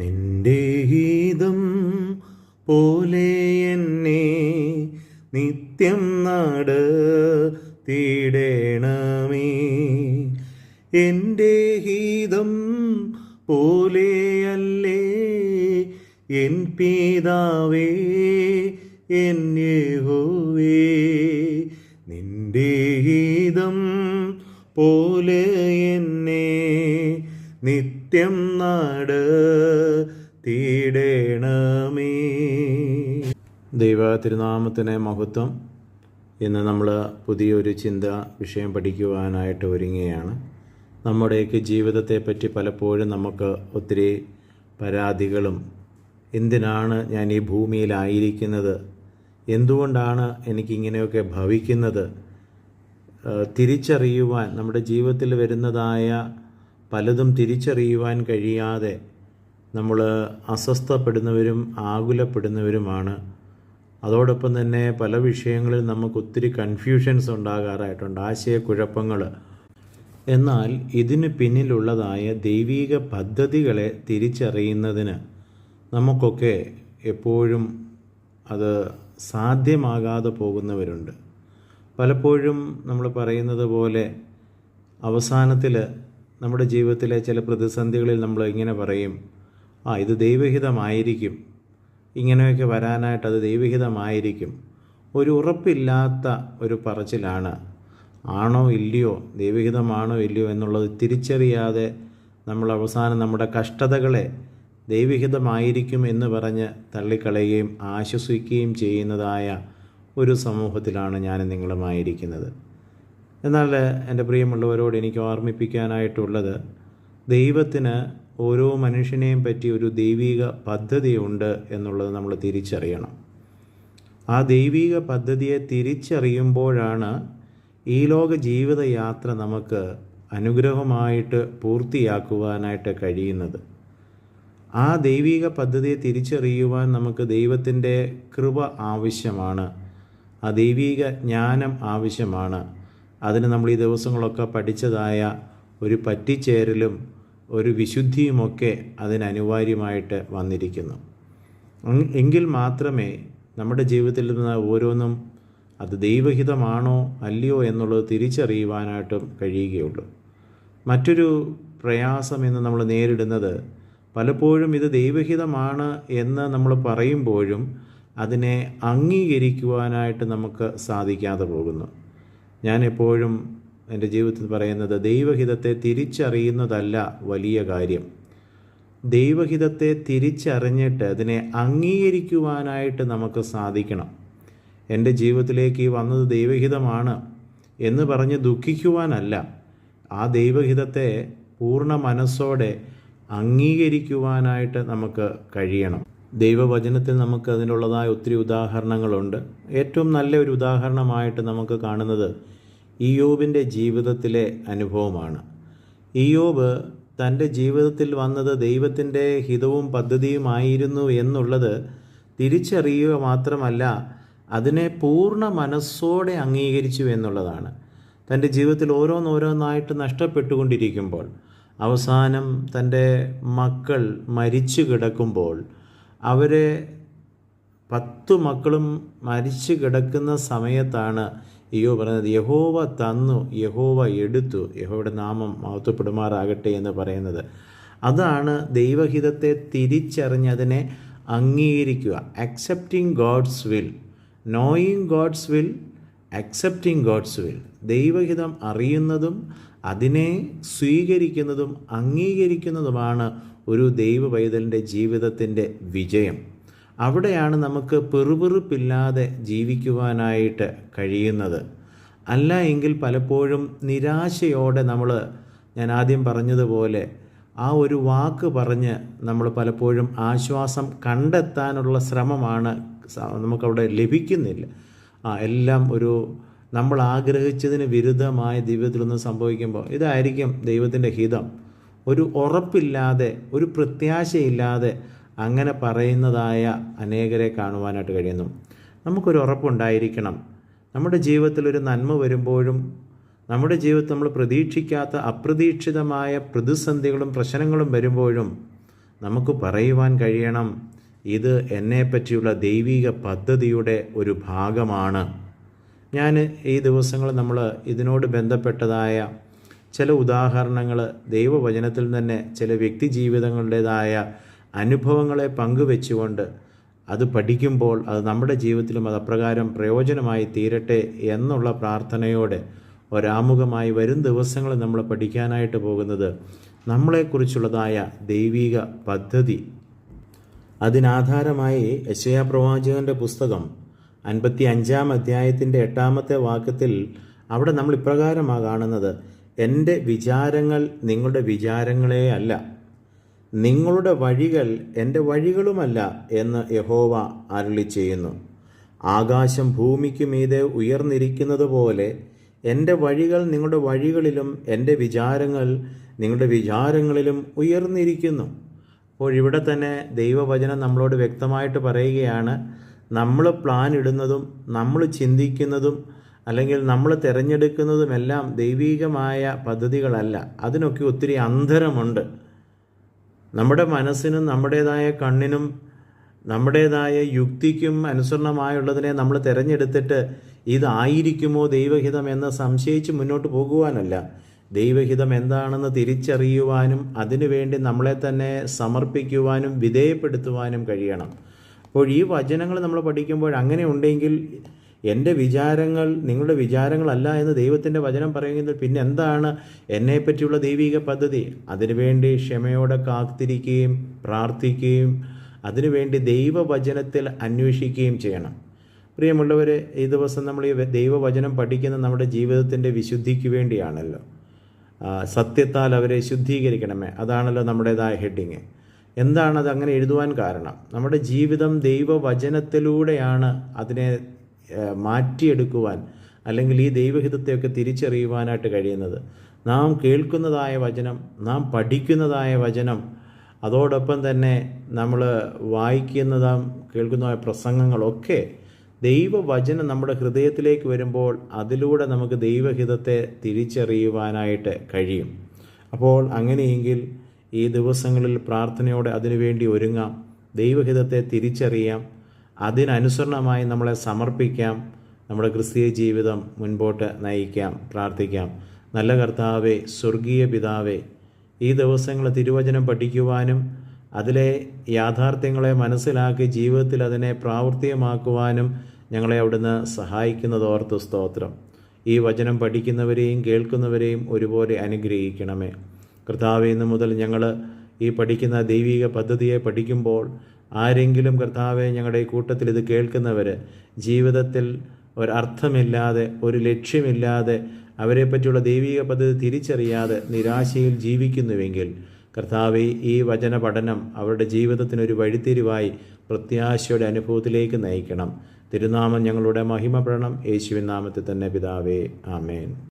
നിന്റെ ഗീതം പോലെ എന്നെ നിത്യം നടത്തിയിടണമേ. എൻ്റെ ഗീതം പോലെയല്ലേ എൻ പിതാവേ, എൻ യഹോവേ. നിന്റെ ഗീതം പോലെ എന്നെ നിത്യം നടത്തിയിടണമേ. ദൈവ തിരുനാമത്തിന് മഹത്വം. ഇന്ന് നമ്മൾ പുതിയൊരു ചിന്ത വിഷയം പഠിക്കുവാനായിട്ട് ഒരുങ്ങുകയാണ്. നമ്മുടെയൊക്കെ ജീവിതത്തെപ്പറ്റി പലപ്പോഴും നമുക്ക് ഒത്തിരി പരാതികളും, എന്തിനാണ് ഞാൻ ഈ ഭൂമിയിലായിരിക്കുന്നത്, എന്തുകൊണ്ടാണ് എനിക്കിങ്ങനെയൊക്കെ ഭവിക്കുന്നത്, തിരിച്ചറിയുവാൻ, നമ്മുടെ ജീവിതത്തിൽ വരുന്നതായ പലതും തിരിച്ചറിയുവാൻ കഴിയാതെ നമ്മൾ അസ്വസ്ഥപ്പെടുന്നവരും ആകുലപ്പെടുന്നവരുമാണ്. അതോടൊപ്പം തന്നെ പല വിഷയങ്ങളിൽ നമുക്ക് ഒത്തിരി കൺഫ്യൂഷൻസ് ഉണ്ടാകാറായിട്ടുണ്ട്, ആശയക്കുഴപ്പങ്ങൾ. എന്നാൽ ഇതിന് പിന്നിലുള്ളതായ ദൈവീക പദ്ധതികളെ തിരിച്ചറിയുന്നതിന് നമുക്കൊക്കെ എപ്പോഴും അത് സാധ്യമാകാതെ പോകുന്നവരുണ്ട്. പലപ്പോഴും നമ്മൾ പറയുന്നത് പോലെ അവസാനത്തിൽ നമ്മുടെ ജീവിതത്തിലെ ചില പ്രതിസന്ധികളിൽ നമ്മൾ ഇങ്ങനെ പറയും, ഇത് ദൈവഹിതമായിരിക്കും, ഇങ്ങനെയൊക്കെ വരാനായിട്ട് അത് ദൈവഹിതമായിരിക്കും. ഒരു ഉറപ്പില്ലാത്ത ഒരു പറച്ചിലാണ്. ആണോ ഇല്ലയോ, ദൈവഹിതമാണോ ഇല്ലയോ എന്നുള്ളത് തിരിച്ചറിയാതെ നമ്മൾ അവസാനം നമ്മുടെ കഷ്ടതകളെ ദൈവഹിതമായിരിക്കും എന്ന് പറഞ്ഞ് തള്ളിക്കളയുകയും ആശ്വസിക്കുകയും ചെയ്യുന്നതായ ഒരു സമൂഹത്തിലാണ് ഞാൻ നിങ്ങളുമായിരിക്കുന്നത്. എന്നാൽ എൻ്റെ പ്രിയമുള്ളവരോട് എനിക്ക് ഓർമ്മിപ്പിക്കാനായിട്ടുള്ളത്, ദൈവത്തിന് ഓരോ മനുഷ്യനെയും പറ്റി ഒരു ദൈവിക പദ്ധതിയുണ്ട് എന്നുള്ളത് നമ്മൾ തിരിച്ചറിയണം. ആ ദൈവിക പദ്ധതിയെ തിരിച്ചറിയുമ്പോഴാണ് ഈ ലോക ജീവിതയാത്ര നമുക്ക് അനുഗ്രഹമായിട്ട് പൂർത്തിയാക്കുവാനായിട്ട് കഴിയുന്നത്. ആ ദൈവിക പദ്ധതിയെ തിരിച്ചറിയുവാൻ നമുക്ക് ദൈവത്തിൻ്റെ കൃപ ആവശ്യമാണ്, ആ ദൈവിക ജ്ഞാനം ആവശ്യമാണ്. അതിന് നമ്മൾ ഈ ദിവസങ്ങളൊക്കെ പഠിച്ചതായ ഒരു പറ്റിച്ചേരലും ഒരു വിശുദ്ധിയുമൊക്കെ അതിനനിവാര്യമായിട്ട് വന്നിരിക്കുന്നു. എങ്കിൽ മാത്രമേ നമ്മുടെ ജീവിതത്തിൽ നിന്ന് ഓരോന്നും അത് ദൈവഹിതമാണോ അല്ലയോ എന്നുള്ളത് തിരിച്ചറിയുവാനായിട്ടും കഴിയുകയുള്ളൂ. മറ്റൊരു പ്രയാസം എന്ന് നമ്മൾ നേരിടുന്നത്, പലപ്പോഴും ഇത് ദൈവഹിതമാണ് എന്ന് നമ്മൾ പറയുമ്പോഴും അതിനെ അംഗീകരിക്കുവാനായിട്ട് നമുക്ക് സാധിക്കാതെ പോകുന്നു. ഞാൻ എപ്പോഴും എൻ്റെ ജീവിതത്തിൽ പറയുന്നത്, ദൈവഹിതത്തെ തിരിച്ചറിയുന്നതല്ല വലിയ കാര്യം, ദൈവഹിതത്തെ തിരിച്ചറിഞ്ഞിട്ട് അതിനെ അംഗീകരിക്കുവാനായിട്ട് നമുക്ക് സാധിക്കണം. എൻ്റെ ജീവിതത്തിലേക്ക് വന്നത് ദൈവഹിതമാണ് എന്ന് പറഞ്ഞ് ദുഃഖിക്കുവാനല്ല, ആ ദൈവഹിതത്തെ പൂർണ്ണ മനസ്സോടെ അംഗീകരിക്കുവാനായിട്ട് നമുക്ക് കഴിയണം. ദൈവവചനത്തിൽ നമുക്ക് അതിനുള്ളതായ ഒത്തിരി ഉദാഹരണങ്ങളുണ്ട്. ഏറ്റവും നല്ല ഒരു ഉദാഹരണമായിട്ട് നമുക്ക് കാണുന്നത് ഇയ്യോബിൻ്റെ ജീവിതത്തിലെ അനുഭവമാണ്. ഇയ്യോബ് തൻ്റെ ജീവിതത്തിൽ വന്നത് ദൈവത്തിൻ്റെ ഹിതവും പദ്ധതിയുമായിരുന്നു എന്നുള്ളത് തിരിച്ചറിയുക മാത്രമല്ല, അതിനെ പൂർണ്ണ മനസ്സോടെ അംഗീകരിച്ചു എന്നുള്ളതാണ്. തൻ്റെ ജീവിതത്തിൽ ഓരോന്നോരോന്നായിട്ട് നഷ്ടപ്പെട്ടുകൊണ്ടിരിക്കുമ്പോൾ, അവസാനം തൻ്റെ മക്കൾ മരിച്ചു കിടക്കുമ്പോൾ, അവരെ 10 മക്കളും മരിച്ചു കിടക്കുന്ന സമയത്താണ് ഇയ്യോബ് പറയുന്നത്, യഹോവ തന്നു, യഹോവ എടുത്തു, യഹോവയുടെ നാമം മഹത്വപ്പെടുമാറാകട്ടെ എന്ന് പറയുന്നത്. അതാണ് ദൈവഹിതത്തെ തിരിച്ചറിഞ്ഞതിനെ അംഗീകരിക്കുക. Accepting God's will, knowing God's will, accepting God's will. ദൈവഹിതം അറിയുന്നതും അതിനെ സ്വീകരിക്കുന്നതും അംഗീകരിക്കുന്നതുമാണ് ഒരു ദൈവ പൈതലിൻ്റെ ജീവിതത്തിൻ്റെ വിജയം. അവിടെയാണ് നമുക്ക് പെറുപെറുപ്പില്ലാതെ ജീവിക്കുവാനായിട്ട് കഴിയുന്നത്. അല്ല എങ്കിൽ പലപ്പോഴും നിരാശയോടെ ഞാൻ ആദ്യം പറഞ്ഞതുപോലെ ആ ഒരു വാക്ക് പറഞ്ഞ് നമ്മൾ പലപ്പോഴും ആശ്വാസം കണ്ടെത്താനുള്ള ശ്രമമാണ് നമുക്കവിടെ ലഭിക്കുന്നില്ല. എല്ലാം നമ്മൾ ആഗ്രഹിച്ചതിന് വിരുദ്ധമായ ജീവിതത്തിലൊന്നും സംഭവിക്കുമ്പോൾ ഇതായിരിക്കും ദൈവത്തിൻ്റെ ഹിതം, ഒരു ഉറപ്പില്ലാതെ, ഒരു പ്രത്യാശയില്ലാതെ അങ്ങനെ പറയുന്നതായ അനേകരെ കാണുവാനായിട്ട് കഴിയുന്നു. നമുക്കൊരു ഉറപ്പുണ്ടായിരിക്കണം. നമ്മുടെ ജീവിതത്തിൽ ഒരു നന്മ വരുമ്പോഴും, നമ്മുടെ ജീവിതത്തിൽ നമ്മൾ പ്രതീക്ഷിക്കാത്ത അപ്രതീക്ഷിതമായ പ്രതിസന്ധികളും പ്രശ്നങ്ങളും വരുമ്പോഴും നമുക്ക് പറയുവാൻ കഴിയണം, ഇത് എന്നെപ്പറ്റിയുള്ള ദൈവിക പദ്ധതിയുടെ ഒരു ഭാഗമാണ്. ഞാൻ ഈ ദിവസങ്ങൾ നമ്മൾ ഇതിനോട് ബന്ധപ്പെട്ടതായ ചില ഉദാഹരണങ്ങൾ ദൈവവചനത്തിൽ തന്നെ ചില വ്യക്തി ജീവിതങ്ങളുടേതായ അനുഭവങ്ങളെ പങ്കുവെച്ചുകൊണ്ട് അത് പഠിക്കുമ്പോൾ അത് നമ്മുടെ ജീവിതത്തിലും അത് അപ്രകാരം പ്രയോജനമായി തീരട്ടെ എന്നുള്ള പ്രാർത്ഥനയോടെ ഒരാമുഖമായി വരും ദിവസങ്ങളിൽ നമ്മൾ പഠിക്കാനായിട്ട് പോകുന്നത് നമ്മളെക്കുറിച്ചുള്ളതായ ദൈവിക പദ്ധതി. അതിനാധാരമായി യെശയ്യാ പ്രവാചകൻ്റെ പുസ്തകം 55-ാം അധ്യായത്തിൻ്റെ 8-ാമത്തെ വാക്യത്തിൽ അവിടെ നമ്മൾ ഇപ്രകാരമാണ് കാണുന്നത്: എൻ്റെ വിചാരങ്ങൾ നിങ്ങളുടെ വിചാരങ്ങളേ അല്ല, നിങ്ങളുടെ വഴികൾ എൻ്റെ വഴികളുമല്ല എന്ന് യഹോവ അരുളി ചെയ്യുന്നു. ആകാശം ഭൂമിക്ക് മീതെ ഉയർന്നിരിക്കുന്നത് പോലെ എൻ്റെ വഴികൾ നിങ്ങളുടെ വഴികളിലും എൻ്റെ വിചാരങ്ങൾ നിങ്ങളുടെ വിചാരങ്ങളിലും ഉയർന്നിരിക്കുന്നു. അപ്പോൾ ഇവിടെ തന്നെ ദൈവവചനം നമ്മളോട് വ്യക്തമായിട്ട് പറയുകയാണ്, നമ്മൾ പ്ലാൻ ഇടുന്നതും നമ്മൾ ചിന്തിക്കുന്നതും അല്ലെങ്കിൽ നമ്മൾ തിരഞ്ഞെടുക്കുന്നതുമെല്ലാം ദൈവികമായ പദ്ധതികളല്ല. അതിനൊക്കെ ഒത്തിരി അന്തരമുണ്ട്. നമ്മുടെ മനസ്സിനും നമ്മുടേതായ കണ്ണിനും നമ്മുടേതായ യുക്തിക്കും അനുസരണമായുള്ളതിനെ നമ്മൾ തിരഞ്ഞെടുത്തിട്ട് ഇതായിരിക്കുമോ ദൈവഹിതം എന്ന് സംശയിച്ച് മുന്നോട്ട് പോകുവാനല്ല, ദൈവഹിതം എന്താണെന്ന് തിരിച്ചറിയുവാനും അതിനുവേണ്ടി നമ്മളെ തന്നെ സമർപ്പിക്കുവാനും വിധേയപ്പെടുത്തുവാനും കഴിയണം. അപ്പോൾ ഈ വചനങ്ങൾ നമ്മൾ പഠിക്കുമ്പോൾ അങ്ങനെ ഉണ്ടെങ്കിൽ എൻ്റെ വിചാരങ്ങൾ നിങ്ങളുടെ വിചാരങ്ങളല്ല എന്ന് ദൈവത്തിൻ്റെ വചനം പറയുന്നത് പിന്നെ എന്താണ് എന്നെപ്പറ്റിയുള്ള ദൈവിക പദ്ധതി? അതിനുവേണ്ടി ക്ഷമയോടെ കാത്തിരിക്കുകയും പ്രാർത്ഥിക്കുകയും അതിനുവേണ്ടി ദൈവവചനത്തിൽ അന്വേഷിക്കുകയും ചെയ്യണം. പ്രിയമുള്ളവരെ, ഈ ദിവസം നമ്മൾ ഈ ദൈവവചനം പഠിക്കുന്നത് നമ്മുടെ ജീവിതത്തിൻ്റെ വിശുദ്ധിക്ക് വേണ്ടിയാണല്ലോ. സത്യത്താൽ അവരെ ശുദ്ധീകരിക്കണമേ, അതാണല്ലോ നമ്മുടേതായ ഹെഡിങ്. എന്താണത് അങ്ങനെ എഴുതുവാൻ കാരണം? നമ്മുടെ ജീവിതം ദൈവവചനത്തിലൂടെയാണ് അതിനെ മാറ്റിയെടുക്കുവാൻ അല്ലെങ്കിൽ ഈ ദൈവഹിതത്തെയൊക്കെ തിരിച്ചറിയുവാനായിട്ട് കഴിയുന്നത്. നാം കേൾക്കുന്നതായ വചനം, നാം പഠിക്കുന്നതായ വചനം, അതോടൊപ്പം തന്നെ നമ്മൾ വായിക്കുന്നതും കേൾക്കുന്നതായ പ്രസംഗങ്ങളൊക്കെ ദൈവവചനം നമ്മുടെ ഹൃദയത്തിലേക്ക് വരുമ്പോൾ അതിലൂടെ നമുക്ക് ദൈവഹിതത്തെ തിരിച്ചറിയുവാനായിട്ട് കഴിയും. അപ്പോൾ അങ്ങനെയെങ്കിൽ ഈ ദിവസങ്ങളിൽ പ്രാർത്ഥനയോടെ അതിനുവേണ്ടി ഒരുങ്ങാം, ദൈവഹിതത്തെ തിരിച്ചറിയാം, അതിനനുസരണമായി നമ്മളെ സമർപ്പിക്കാം, നമ്മുടെ ക്രിസ്തീയ ജീവിതം മുൻപോട്ട് നയിക്കാം. പ്രാർത്ഥിക്കാം. നല്ല കർത്താവേ, സ്വർഗീയ പിതാവേ, ഈ ദിവസങ്ങൾ തിരുവചനം പഠിക്കുവാനും അതിലെ യാഥാർത്ഥ്യങ്ങളെ മനസ്സിലാക്കി ജീവിതത്തിൽ അതിനെ പ്രാവർത്തികമാക്കുവാനും ഞങ്ങളെ അവിടുന്ന് സഹായിക്കുന്നതോർത്ത് സ്തോത്രം. ഈ വചനം പഠിക്കുന്നവരെയും കേൾക്കുന്നവരെയും ഒരുപോലെ അനുഗ്രഹിക്കണമേ കർത്താവേ. ഇന്നു മുതൽ ഞങ്ങൾ ഈ പഠിക്കുന്ന ദൈവിക പദ്ധതിയെ പഠിക്കുമ്പോൾ ആരെങ്കിലും കർത്താവെ ഞങ്ങളുടെ ഈ കൂട്ടത്തിൽ ഇത് കേൾക്കുന്നവർ ജീവിതത്തിൽ ഒരർത്ഥമില്ലാതെ ഒരു ലക്ഷ്യമില്ലാതെ അവരെപ്പറ്റിയുള്ള ദൈവിക പദ്ധതി തിരിച്ചറിയാതെ നിരാശയിൽ ജീവിക്കുന്നുവെങ്കിൽ കർത്താവെ, ഈ വചന പഠനം അവരുടെ ജീവിതത്തിനൊരു വഴിത്തിരിവായി പ്രത്യാശയുടെ അനുഭവത്തിലേക്ക് നയിക്കണം. തിരുനാമം ഞങ്ങളുടെ മഹിമപ്പെടണം. യേശുവിൻ നാമത്തിൽ തന്നെ പിതാവേ, ആമേൻ.